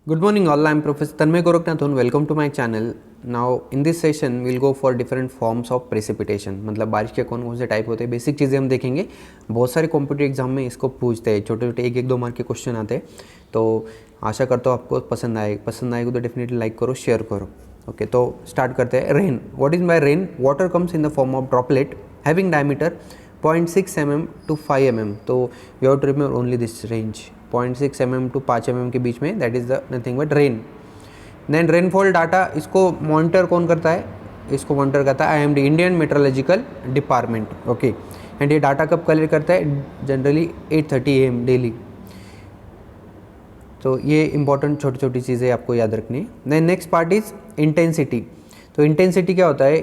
Good morning all, I am Professor Tanmay Goraknathun. Welcome to my channel. Now in this session we'll go for different forms of precipitation. मतलब बारिश के कौन कौन से type होते हैं, बेसिक चीज़ें हम देखेंगे. बहुत सारे कॉम्पिटिटिव एग्जाम में इसको पूछते हैं, छोटे छोटे 1-1, 2 मार्क के क्वेश्चन आते हैं. तो आशा करता हूँ आपको पसंद आएगा तो डेफिनेटली लाइक करो, शेयर करो. ओके, तो स्टार्ट करते हैं. Rain. What is by rain? Water comes in the form of droplet having diameter 0.6 mm to 5 mm. तो you have to remember only this range 0.6 mm to 5 mm के बीच में. That is the nothing but rain. Then rainfall data, इसको monitor कौन करता है? इसको monitor करता है IMD, Indian meteorological department. Okay, and ये डाटा कब कलेक्ट करता है? Generally 8:30 AM daily. तो ये इंपॉर्टेंट छोटी छोटी चीज़ें आपको याद रखनी है. Then next part is intensity. तो इंटेंसिटी क्या होता है?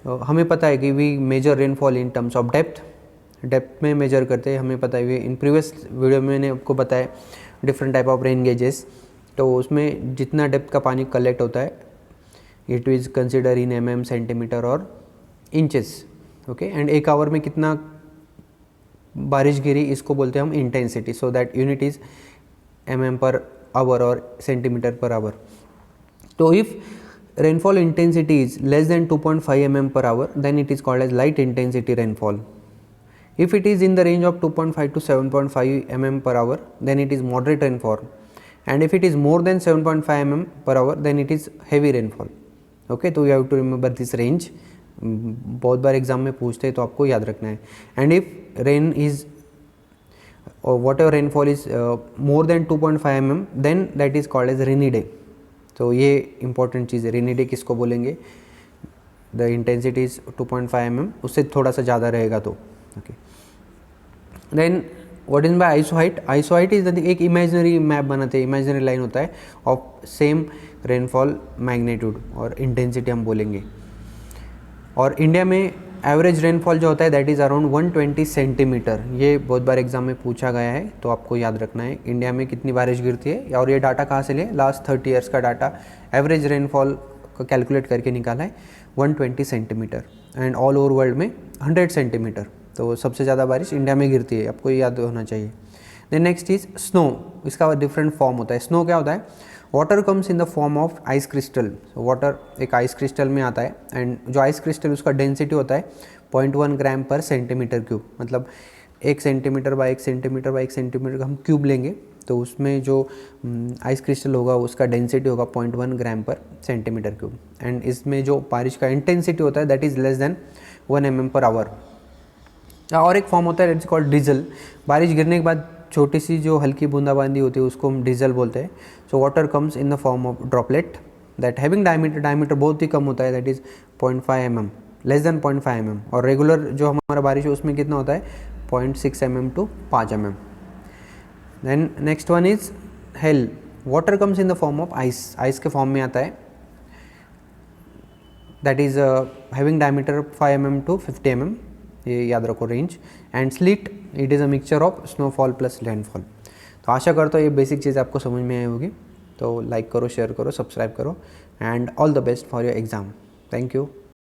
हमें पता है कि we measure rainfall in terms of depth में मेजर करते हैं. हमें पता है, इन प्रीवियस वीडियो में मैंने आपको बताया different type of rain gauges. तो उसमें जितना डेप्थ का पानी कलेक्ट होता है it is consider in mm, centimetre और इंचेस. ओके, एंड एक आवर में कितना बारिश गिरी इसको बोलते हैं हम intensity. So that unit is mm per hour और सेंटीमीटर पर आवर. तो if rainfall intensity is less than 2.5 mm per hour, then it is called as light intensity rainfall. If it is in the range of 2.5 to 7.5 mm per hour, then it is moderate rainfall. And if it is more than 7.5 mm per hour, then it is heavy rainfall. Okay, तो you have to remember this range. बहुत बार exam में पूछते हैं तो आपको याद रखना है. And if rain is or whatever rainfall is more than 2.5 mm, then that is called as rainy day. तो ये इंपॉर्टेंट चीज़ है. रेनी डे किसको बोलेंगे? द इंटेंसिटी इज 2.5 mm, उससे थोड़ा सा ज़्यादा रहेगा तो. Okay, then what is by isohyet? Isohyet is एक इमेजिनरी मैप बनाते हैं, इमेजिनरी लाइन होता है ऑफ सेम रेनफॉल मैग्नीट्यूड और इंटेंसिटी हम बोलेंगे. और इंडिया में एवरेज रेनफॉल जो होता है दैट इज़ अराउंड 120 सेंटीमीटर. ये बहुत बार एग्जाम में पूछा गया है तो आपको याद रखना है इंडिया में कितनी बारिश गिरती है. और ये डाटा कहाँ से लिया? लास्ट 30 ईयर्स का डाटा एवरेज रेनफॉल का कैलकुलेट करके निकाला है 120 centimetre. And all over world में 100 सेंटीमीटर. तो सबसे ज़्यादा बारिश इंडिया में गिरती है, आपको ये याद होना चाहिए. Then next is snow. इसका डिफरेंट फॉर्म होता है. स्नो क्या होता है? Water comes in the form of ice crystal. Water एक आइस क्रिस्टल में आता है एंड जो आइस क्रिस्टल उसका डेंसिटी होता है 0.1 ग्राम पर सेंटीमीटर क्यूब. मतलब 1 centimetre by 1 centimetre by 1 centimetre का हम क्यूब लेंगे तो उसमें जो आइस क्रिस्टल होगा उसका डेंसिटी होगा 0.1 ग्राम पर सेंटीमीटर क्यूब. एंड इसमें जो बारिश का इंटेंसिटी होता है that is less than 1 mm per hour. और एक फॉर्म होता है दैट इज कॉल्ड डिजल. बारिश गिरने के बाद छोटी सी जो हल्की बूंदाबांदी होती है उसको हम डिजल बोलते हैं. So water comes in the form of droplet that having diameter बहुत ही कम होता है, that is 0.5 mm, less than 0.5 mm. और रेगुलर जो हमारा बारिश है उसमें कितना होता है? 0.6 mm to 5 mm. Then next one is hail. Water comes in the form of ice के फॉर्म में आता है. That is having diameter 5 mm to 50 mm. ये याद रखो range. And sleet, it is a mixture of snowfall plus landfall. तो आशा करता हूँ ये बेसिक चीज़ आपको समझ में आई होगी. तो लाइक करो, शेयर करो, सब्सक्राइब करो and all the best for your exam. Thank you.